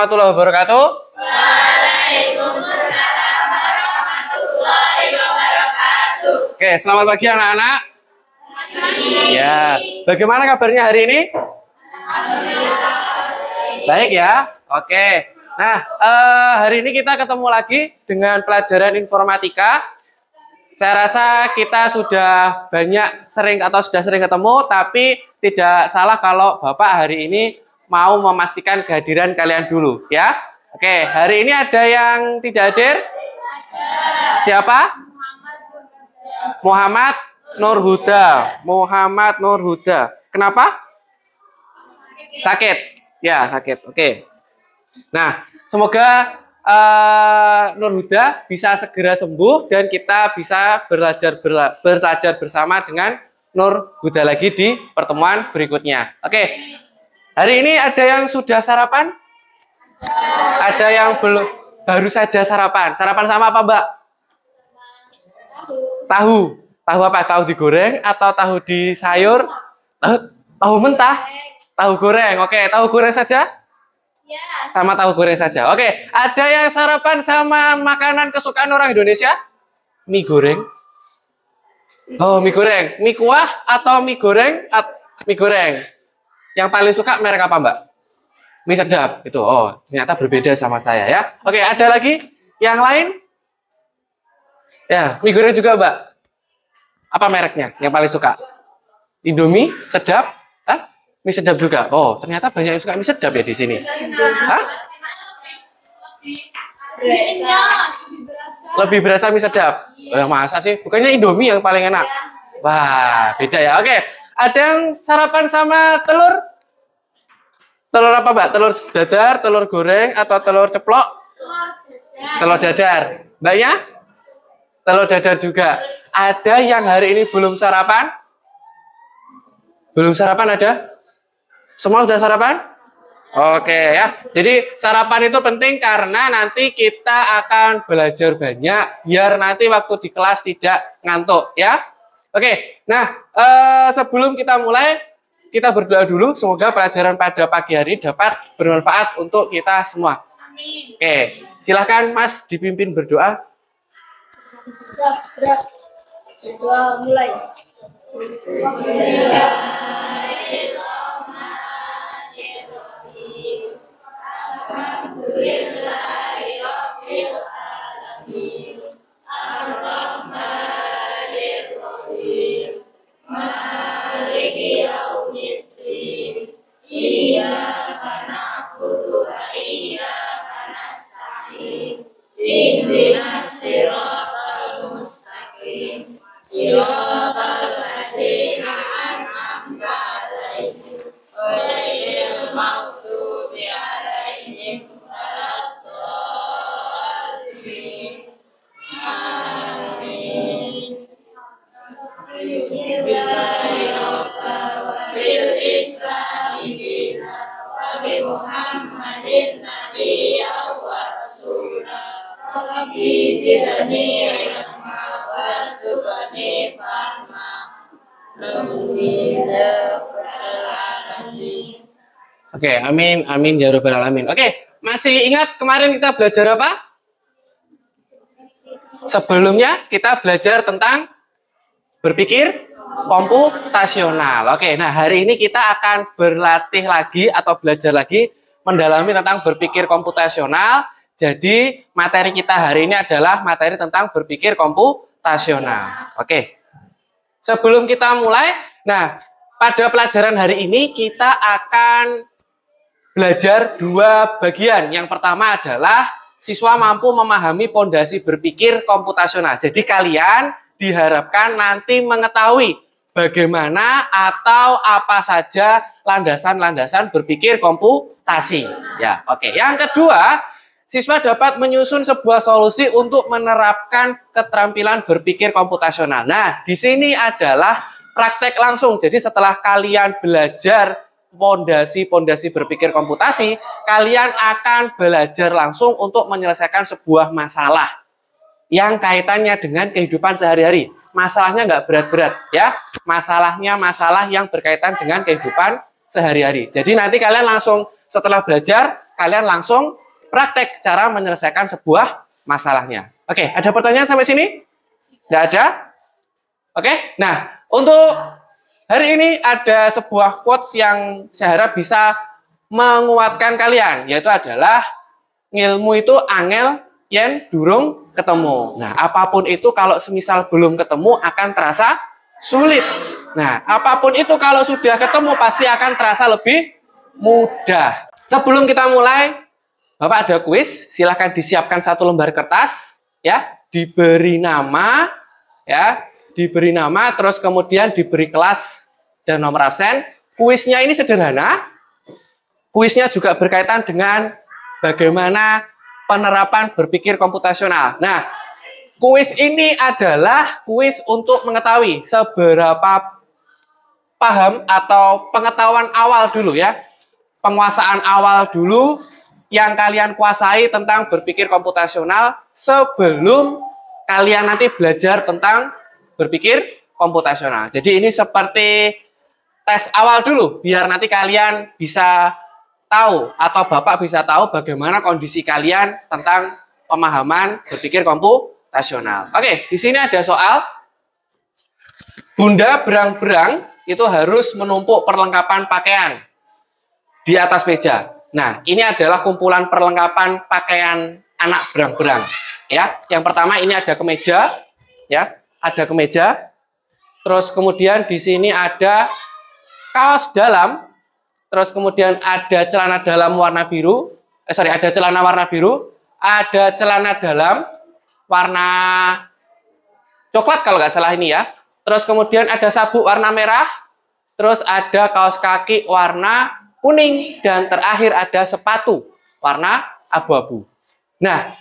warahmatullahi wabarakatuh. Waalaikumsalam warahmatullahi wabarakatuh. Oke, selamat pagi anak-anak. Ya, bagaimana kabarnya hari ini? Baik ya. Oke. Nah, hari ini kita ketemu lagi dengan pelajaran informatika. Saya rasa kita sudah sudah sering ketemu, tapi tidak salah kalau Bapak hari ini mau memastikan kehadiran kalian dulu, ya. Oke, hari ini ada yang tidak hadir? Siapa? Muhammad Nurhuda. Muhammad Nurhuda. Kenapa? Sakit. Ya, sakit. Oke. Nah, semoga Nurhuda bisa segera sembuh dan kita bisa belajar bersama dengan Nurhuda lagi di pertemuan berikutnya. Oke. Hari ini ada yang sudah sarapan? Ada yang belum, baru saja sarapan. Sarapan sama apa, Mbak? Tahu. Tahu apa? Tahu digoreng atau tahu di sayur? Tahu mentah? Tahu goreng. Oke, tahu goreng saja? Sama tahu goreng saja. Oke, ada yang sarapan sama makanan kesukaan orang Indonesia? Mie goreng. Oh, mie goreng. Mie kuah atau mie goreng? Mie goreng. Yang paling suka merek apa, Mbak? Mie sedap. Itu. Oh, ternyata berbeda sama saya ya. Oke, ada lagi yang lain? Ya, mie goreng juga, Mbak. Apa mereknya yang paling suka? Indomie sedap? Mie sedap juga. Oh, ternyata banyak yang suka mie sedap ya di sini. Hah? Lebih berasa mie sedap. Masa sih? Bukannya Indomie yang paling enak? Wah, beda ya. Oke, ada yang sarapan sama telur? Telur apa, Mbak? Telur dadar, telur goreng, atau telur ceplok? Telur dadar. Mbaknya? Telur dadar juga. Ada yang hari ini belum sarapan? Belum sarapan ada? Semua sudah sarapan? Oke ya. Jadi sarapan itu penting karena nanti kita akan belajar banyak biar nanti waktu di kelas tidak ngantuk ya. Oke. Nah, sebelum kita mulai, kita berdoa dulu semoga pelajaran pada pagi hari dapat bermanfaat untuk kita semua. Amin. Oke. Silahkan Mas dipimpin berdoa. Doa mulai. Oke, amin, amin ya rabbal alamin. Oke, masih ingat kemarin kita belajar apa? Sebelumnya kita belajar tentang berpikir komputasional. Oke, nah hari ini kita akan berlatih lagi atau belajar lagi mendalami tentang berpikir komputasional. Jadi materi kita hari ini adalah materi tentang berpikir komputasional. Oke, sebelum kita mulai, nah pada pelajaran hari ini kita akan belajar dua bagian. Yang pertama adalah siswa mampu memahami pondasi berpikir komputasional. Jadi kalian diharapkan nanti mengetahui bagaimana atau apa saja landasan-landasan berpikir komputasi. Ya, oke. Yang kedua, siswa dapat menyusun sebuah solusi untuk menerapkan keterampilan berpikir komputasional. Nah, di sini adalah praktek langsung. Jadi setelah kalian belajar pondasi berpikir komputasi, kalian akan belajar langsung untuk menyelesaikan sebuah masalah yang kaitannya dengan kehidupan sehari-hari. Masalahnya nggak berat-berat ya, masalahnya masalah yang berkaitan dengan kehidupan sehari-hari. Jadi nanti kalian langsung setelah belajar, kalian langsung praktek cara menyelesaikan sebuah masalahnya. Oke, ada pertanyaan sampai sini? Nggak ada? Oke, nah untuk hari ini ada sebuah quotes yang saya harap bisa menguatkan kalian, yaitu adalah ngilmu itu angel yen durung ketemu. Nah, apapun itu kalau semisal belum ketemu akan terasa sulit. Nah, apapun itu kalau sudah ketemu pasti akan terasa lebih mudah. Sebelum kita mulai, Bapak ada kuis, silahkan disiapkan satu lembar kertas, ya, diberi nama, terus kemudian diberi kelas dan nomor absen. Kuisnya ini sederhana, kuisnya juga berkaitan dengan bagaimana penerapan berpikir komputasional. Nah, kuis ini adalah kuis untuk mengetahui seberapa paham atau pengetahuan awal dulu ya. Penguasaan awal dulu yang kalian kuasai tentang berpikir komputasional sebelum kalian nanti belajar tentang berpikir komputasional. Jadi ini seperti tes awal dulu biar nanti kalian bisa tahu atau Bapak bisa tahu bagaimana kondisi kalian tentang pemahaman berpikir komputasional. Oke, di sini ada soal. Bunda berang-berang itu harus menumpuk perlengkapan pakaian di atas meja. Nah, ini adalah kumpulan perlengkapan pakaian anak berang-berang. Ya, yang pertama ini ada kemeja, ya, ada kemeja. Terus kemudian di sini ada kaos dalam. Terus kemudian ada celana dalam warna biru. Ada celana warna biru. Ada celana dalam warna coklat kalau nggak salah ini ya. Terus kemudian ada sabuk warna merah. Terus ada kaos kaki warna kuning. Dan terakhir ada sepatu warna abu-abu. Nah,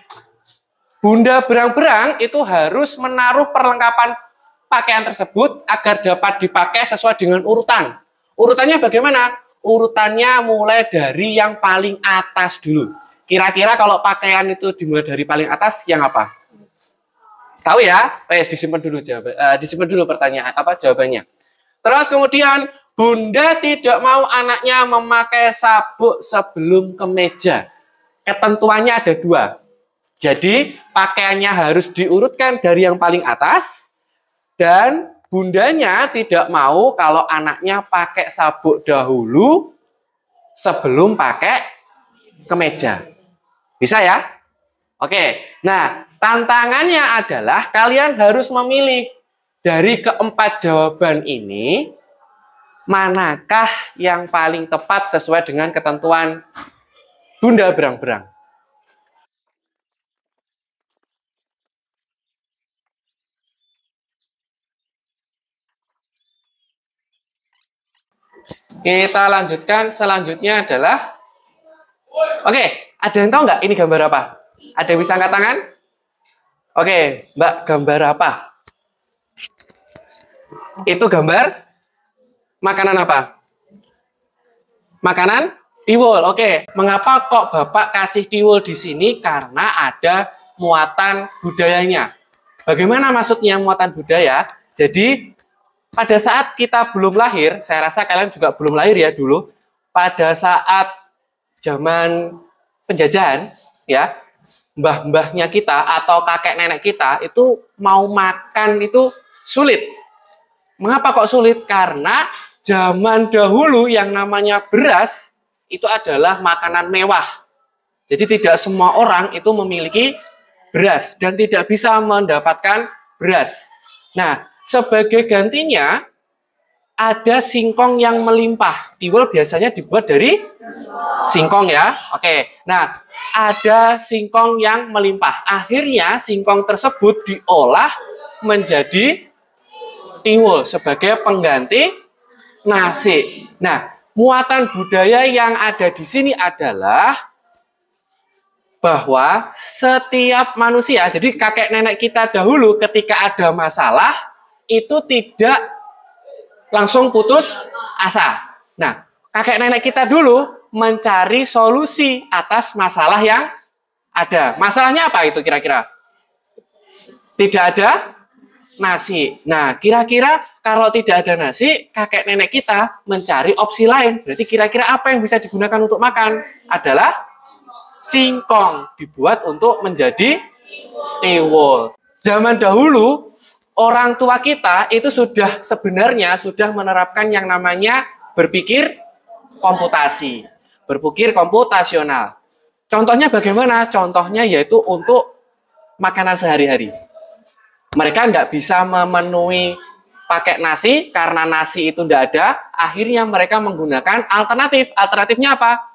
Bunda berang-berang itu harus menaruh perlengkapan pakaian tersebut agar dapat dipakai sesuai dengan urutan. Urutannya bagaimana? Urutannya mulai dari yang paling atas dulu. Kira-kira kalau pakaian itu dimulai dari paling atas, yang apa? Tahu ya? Disimpan dulu disimpan dulu pertanyaan jawabannya. Terus kemudian Bunda tidak mau anaknya memakai sabuk sebelum kemeja. Ketentuannya ada 2. Jadi pakaiannya harus diurutkan dari yang paling atas. Dan bundanya tidak mau kalau anaknya pakai sabuk dahulu sebelum pakai kemeja. Bisa ya? Oke. Nah, tantangannya adalah kalian harus memilih dari keempat jawaban ini manakah yang paling tepat sesuai dengan ketentuan Bunda berang-berang. Kita lanjutkan, selanjutnya adalah oke, ada yang tahu nggak ini gambar apa? Ada yang bisa angkat tangan? Oke, Mbak, gambar apa? Itu gambar makanan apa? Makanan tiwul. Oke, mengapa kok Bapak kasih tiwul di sini? Karena ada muatan budayanya. Bagaimana maksudnya muatan budaya? Jadi pada saat kita belum lahir, saya rasa kalian juga belum lahir ya dulu. Pada saat zaman penjajahan, ya, mbah-mbahnya kita atau kakek nenek kita itu mau makan itu sulit. Mengapa kok sulit? Karena zaman dahulu yang namanya beras itu adalah makanan mewah. Jadi tidak semua orang itu memiliki beras dan tidak bisa mendapatkan beras. Nah, sebagai gantinya, ada singkong yang melimpah. Tiwul biasanya dibuat dari singkong ya. Oke, nah ada singkong yang melimpah. Akhirnya singkong tersebut diolah menjadi tiwul sebagai pengganti nasi. Nah, muatan budaya yang ada di sini adalah bahwa setiap manusia, jadi kakek nenek kita dahulu ketika ada masalah, itu tidak langsung putus asa. Nah, kakek nenek kita dulu mencari solusi atas masalah yang ada. Masalahnya apa itu kira-kira? Tidak ada nasi. Nah, kira-kira kalau tidak ada nasi, kakek nenek kita mencari opsi lain. Berarti kira-kira apa yang bisa digunakan untuk makan? Adalah singkong, dibuat untuk menjadi tiwul. Zaman dahulu, orang tua kita itu sebenarnya sudah menerapkan yang namanya berpikir komputasi, berpikir komputasional. Contohnya bagaimana? Contohnya yaitu untuk makanan sehari-hari. Mereka tidak bisa memenuhi pakai nasi, karena nasi itu tidak ada, akhirnya mereka menggunakan alternatif. Alternatifnya apa?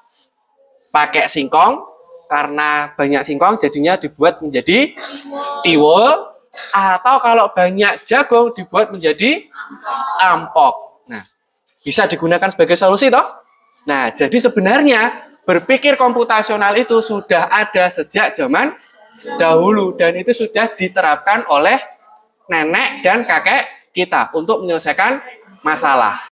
Pakai singkong, karena banyak singkong jadinya dibuat menjadi tiwul, atau kalau banyak jagung dibuat menjadi ampok. Nah, bisa digunakan sebagai solusi toh? Nah, jadi sebenarnya berpikir komputasional itu sudah ada sejak zaman dahulu, dan itu sudah diterapkan oleh nenek dan kakek kita untuk menyelesaikan masalah.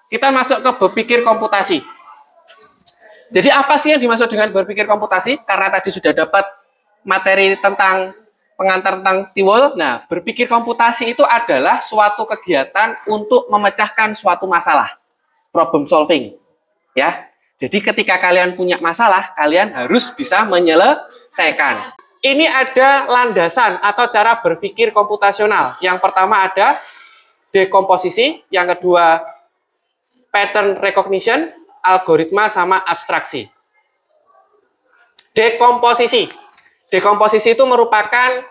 Kita masuk ke berpikir komputasi. Jadi apa sih yang dimaksud dengan berpikir komputasi? Karena tadi sudah dapat materi tentang pengantar tentang tiwul. Nah, berpikir komputasi itu adalah suatu kegiatan untuk memecahkan suatu masalah. Problem solving. Ya. Jadi ketika kalian punya masalah, kalian harus bisa menyelesaikan. Ini ada landasan atau cara berpikir komputasional. Yang pertama ada dekomposisi, yang kedua pattern recognition, algoritma, sama abstraksi. Dekomposisi. Dekomposisi itu merupakan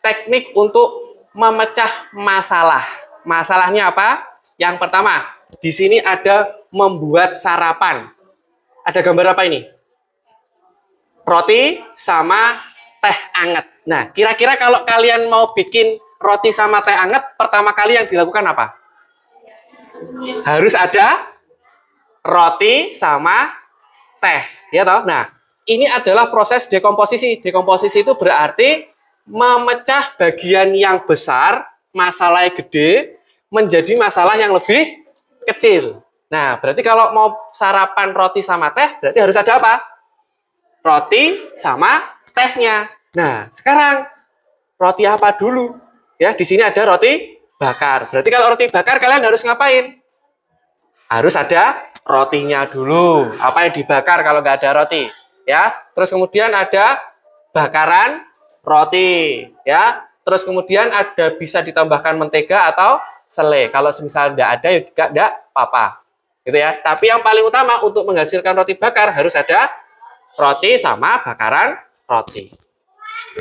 teknik untuk memecah masalah. Masalahnya apa? Yang pertama, di sini ada membuat sarapan. Ada gambar apa ini? Roti sama teh anget. Nah, kira-kira kalau kalian mau bikin roti sama teh anget, pertama kali yang dilakukan apa? Harus ada roti sama teh, ya toh? Nah, ini adalah proses dekomposisi. Dekomposisi itu berarti memecah bagian yang besar, masalah yang gede, menjadi masalah yang lebih kecil. Nah, berarti kalau mau sarapan roti sama teh, berarti harus ada apa? Roti sama tehnya. Nah, sekarang roti apa dulu? Ya, di sini ada roti bakar. Berarti kalau roti bakar kalian harus ngapain? Harus ada rotinya dulu. Apa yang dibakar kalau nggak ada roti? Ya, terus kemudian ada bakaran roti. Ya, terus kemudian ada bisa ditambahkan mentega atau selai. Kalau misalnya nggak ada, ya juga nggak apa-apa. Gitu ya. Tapi yang paling utama untuk menghasilkan roti bakar harus ada roti sama bakaran roti.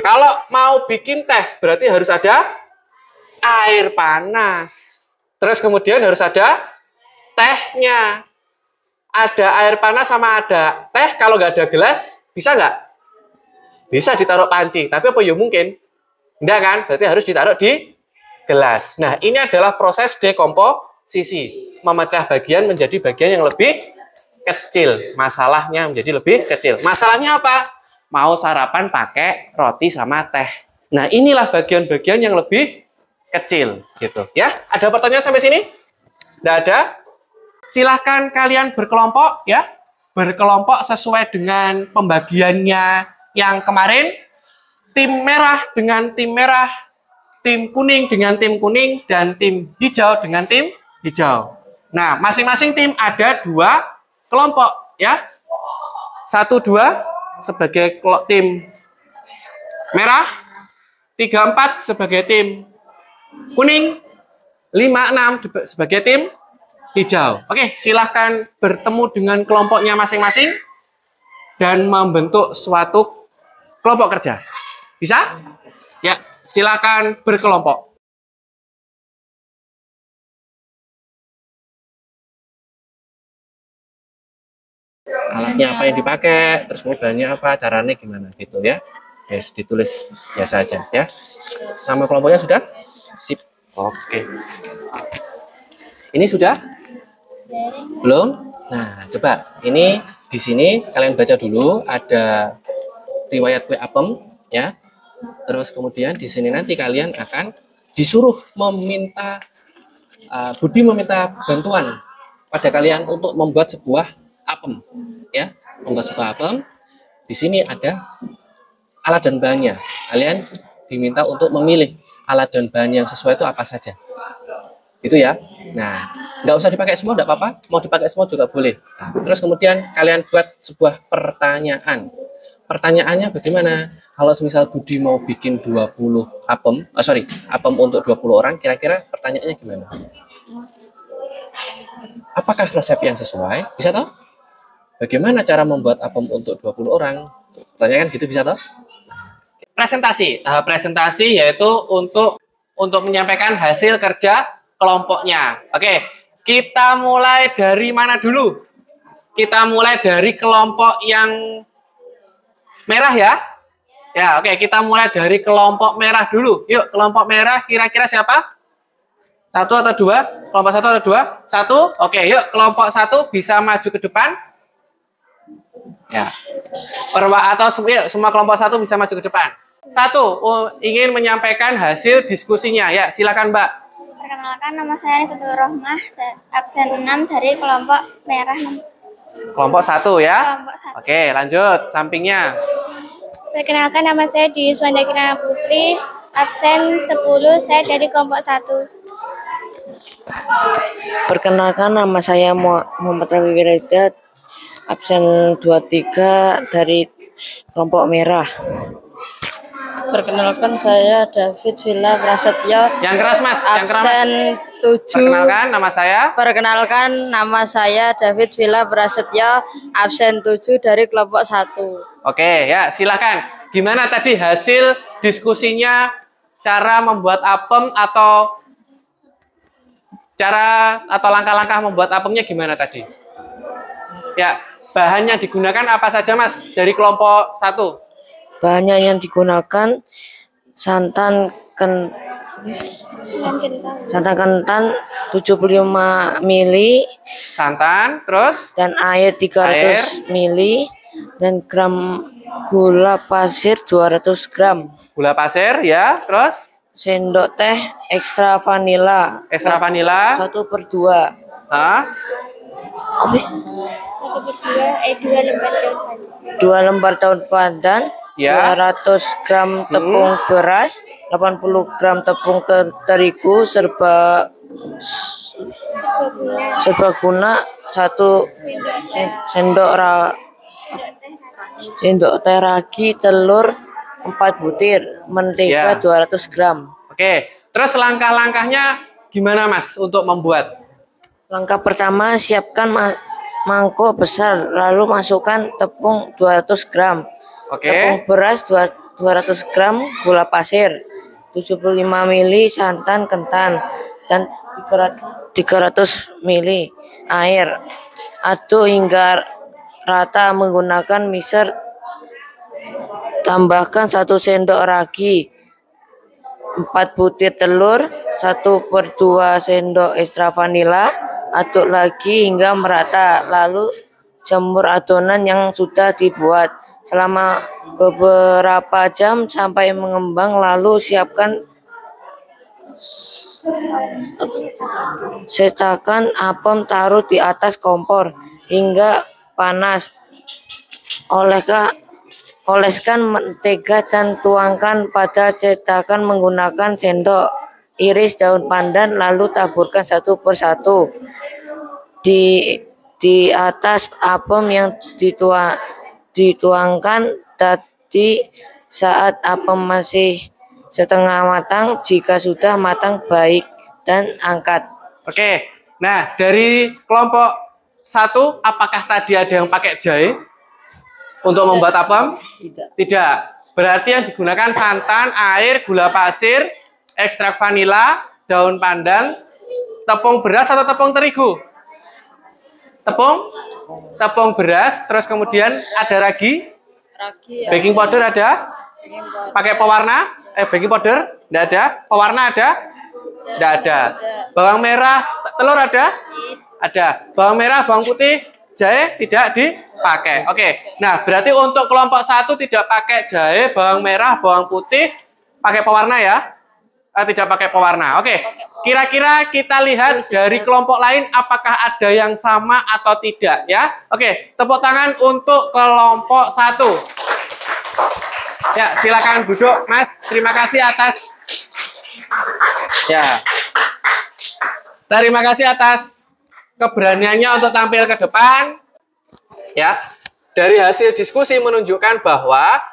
Kalau mau bikin teh berarti harus ada air panas. Terus kemudian harus ada tehnya. Ada air panas sama ada teh. Kalau nggak ada gelas, bisa nggak? Bisa ditaruh panci. Tapi apa ya mungkin? Enggak kan? Berarti harus ditaruh di gelas. Nah, ini adalah proses dekomposisi. Memecah bagian menjadi bagian yang lebih kecil. Masalahnya menjadi lebih kecil. Masalahnya apa? Mau sarapan pakai roti sama teh. Nah, inilah bagian-bagian yang lebih kecil. Gitu ya. Ada pertanyaan sampai sini? Tidak ada? Silahkan kalian berkelompok ya. Berkelompok sesuai dengan pembagiannya yang kemarin. Tim merah dengan tim merah, tim kuning dengan tim kuning, dan tim hijau dengan tim hijau. Nah, masing-masing tim ada 2 kelompok ya. 1, 2 sebagai tim merah, 3, 4 sebagai tim kuning, 5, 6 sebagai tim hijau. Oke, silahkan bertemu dengan kelompoknya masing-masing dan membentuk suatu kelompok kerja. Bisa? Ya, silahkan berkelompok. Alatnya apa yang dipakai, terus bahannya apa, caranya gimana gitu ya. Yes, ditulis biasa aja ya. Nama kelompoknya sudah? Sip. Oke. Ini sudah? Belum? Nah, coba ini di sini kalian baca dulu, ada riwayat kue apem ya. Terus kemudian di sini nanti kalian akan disuruh meminta Budi meminta bantuan pada kalian untuk membuat sebuah apem ya, membuat sebuah apem. di sini ada alat dan bahannya. Kalian diminta untuk memilih alat dan bahan yang sesuai itu apa saja. Itu ya. Nah, nggak usah dipakai semua, nggak apa-apa. Mau dipakai semua juga boleh. Nah, terus kemudian kalian buat sebuah pertanyaan. Pertanyaannya bagaimana? Kalau misal Budi mau bikin 20 apem, apem untuk 20 orang, kira-kira pertanyaannya gimana? Apakah resep yang sesuai? Bisa toh? Bagaimana cara membuat apem untuk 20 orang? Pertanyaan gitu bisa toh? Presentasi. Tahap presentasi yaitu untuk menyampaikan hasil kerja kelompoknya. Oke, kita mulai dari mana dulu? Kita mulai dari kelompok yang merah ya. Ya, oke, kita mulai dari kelompok merah dulu. Yuk, kelompok merah kira-kira siapa? Satu atau dua? Kelompok satu atau dua? Satu? Oke, yuk, kelompok satu bisa maju ke depan. Ya. Atau semua kelompok satu bisa maju ke depan. Satu, ingin menyampaikan hasil diskusinya. Ya, silakan Mbak. Perkenalkan, nama saya Nisatul Rohmah, absen 6 dari kelompok merah. Kelompok satu ya. Kelompok 1. Oke, lanjut. Sampingnya. Perkenalkan, nama saya Dwi Swandakina Putri, absen 10, saya dari kelompok 1. Perkenalkan, nama saya Muhammad Rafi Wirada, absen 23 dari kelompok merah. Perkenalkan, saya David Villa Prasetyo. Yang keras Mas, yang keras. Absen 7. Perkenalkan, nama saya. Perkenalkan, nama saya David Villa Prasetyo, absen 7 dari kelompok 1. Oke, ya silakan. Gimana tadi hasil diskusinya, cara membuat apem atau langkah-langkah membuat apemnya gimana tadi? Ya, bahannya digunakan apa saja Mas dari kelompok 1? Bahannya yang digunakan santan kentan 75 mili, Santan, terus dan air 300 mili, dan gula pasir 200 gram. Gula pasir ya, terus Sendok teh ekstra vanila. ekstra vanila. 1/2. Hah? 2 lembar daun pandan. 2 lembar daun pandan. Ya. 200 gram tepung beras, 80 gram tepung terigu, serbaguna, 1 sendok teh ragi, telur 4 butir, mentega Ya. 200 gram. Oke, terus langkah-langkahnya gimana Mas untuk membuat? Langkah pertama, siapkan mangkok besar, lalu masukkan tepung 200 gram. Oke. Tepung beras 200 gram, gula pasir 75 mili, santan kentan, dan 300 mili air. Aduk hingga rata menggunakan mixer. Tambahkan 1 sendok ragi, 4 butir telur, 1/2 sendok ekstra vanila. Aduk lagi hingga merata, lalu jemur adonan yang sudah dibuat selama beberapa jam sampai mengembang, lalu siapkan cetakan apem, taruh di atas kompor hingga panas. Oleskan mentega dan tuangkan pada cetakan menggunakan sendok. Iris daun pandan, lalu taburkan satu persatu di atas apem yang dituangkan tadi. Saat apem masih setengah matang, jika sudah matang baik, dan angkat. Oke, nah dari kelompok 1, apakah tadi ada yang pakai jahe untuk membuat apem? Tidak. Berarti yang digunakan santan, air, gula pasir, ekstrak vanila, daun pandan, tepung beras atau tepung terigu? Tepung beras, terus kemudian ada ragi, baking powder ada, pakai pewarna, baking powder, tidak ada, pewarna ada, tidak ada, bawang merah, telur ada, bawang merah, bawang putih, jahe tidak dipakai. Oke, nah berarti untuk kelompok 1 tidak pakai jahe, bawang merah, bawang putih, pakai pewarna ya. Tidak pakai pewarna. Oke. Kira-kira kita lihat dari kelompok lain apakah ada yang sama atau tidak ya. Oke, tepuk tangan untuk kelompok 1. Ya, silakan duduk, Mas. Terima kasih atas terima kasih atas keberaniannya untuk tampil ke depan. Ya. Dari hasil diskusi menunjukkan bahwa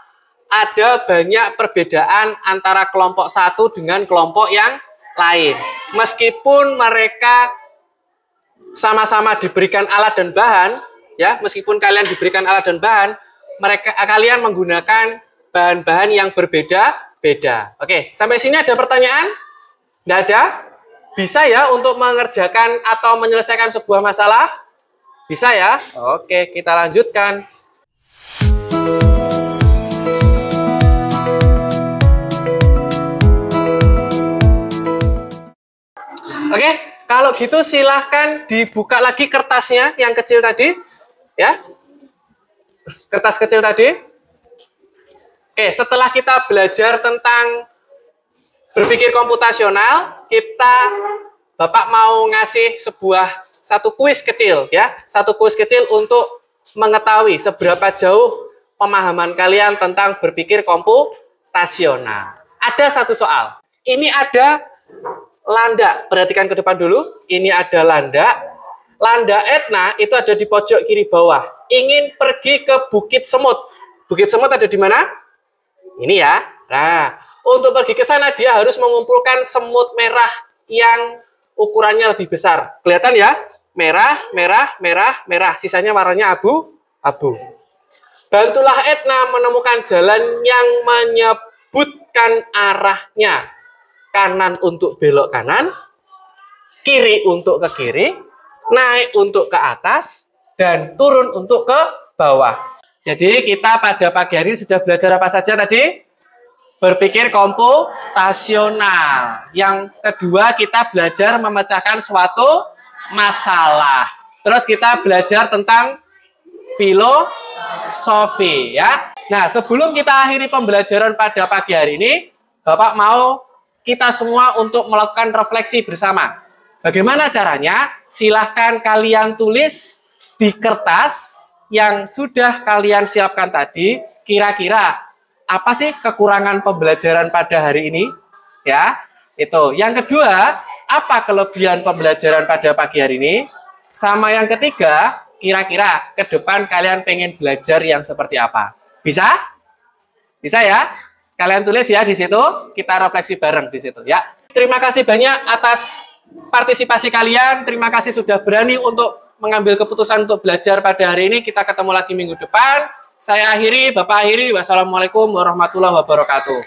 ada banyak perbedaan antara kelompok 1 dengan kelompok yang lain. Meskipun mereka sama-sama diberikan alat dan bahan, ya, meskipun kalian diberikan alat dan bahan, kalian menggunakan bahan-bahan yang berbeda-beda. Oke, sampai sini ada pertanyaan? Tidak ada? Bisa ya untuk mengerjakan atau menyelesaikan sebuah masalah? Bisa ya? Oke, kita lanjutkan. Oke, kalau gitu silahkan dibuka lagi kertasnya yang kecil tadi. Ya, kertas kecil tadi. Oke, setelah kita belajar tentang berpikir komputasional, Bapak mau ngasih satu kuis kecil ya, satu kuis kecil untuk mengetahui seberapa jauh pemahaman kalian tentang berpikir komputasional. Ada satu soal. Ini ada landak. Perhatikan ke depan dulu. Ini ada landak. Landak Etna itu ada di pojok kiri bawah. Ingin pergi ke Bukit Semut. Bukit Semut ada di mana? Ini ya. Nah, untuk pergi ke sana dia harus mengumpulkan semut merah yang ukurannya lebih besar. Kelihatan ya? Merah, merah, merah, merah. Sisanya warnanya abu-abu. Bantulah Etna menemukan jalan yang menyebutkan arahnya. Kanan untuk belok kanan, kiri untuk ke kiri, naik untuk ke atas, dan turun untuk ke bawah. Jadi kita pada pagi hari sudah belajar apa saja tadi? Berpikir komputasional. Yang kedua kita belajar memecahkan suatu masalah. Terus kita belajar tentang filosofi ya. Nah, sebelum kita akhiri pembelajaran pada pagi hari ini, Bapak mau kita semua untuk melakukan refleksi bersama. Bagaimana caranya? Silahkan kalian tulis di kertas yang sudah kalian siapkan tadi, kira-kira apa sih kekurangan pembelajaran pada hari ini? Ya, itu. Yang kedua, apa kelebihan pembelajaran pada pagi hari ini? Sama yang ketiga, kira-kira ke depan kalian pengen belajar yang seperti apa? Bisa? Bisa ya? Kalian tulis ya di situ, kita refleksi bareng di situ ya. Terima kasih banyak atas partisipasi kalian. Terima kasih sudah berani untuk mengambil keputusan untuk belajar pada hari ini. Kita ketemu lagi minggu depan. Saya akhiri, Bapak akhiri. Wassalamualaikum warahmatullahi wabarakatuh.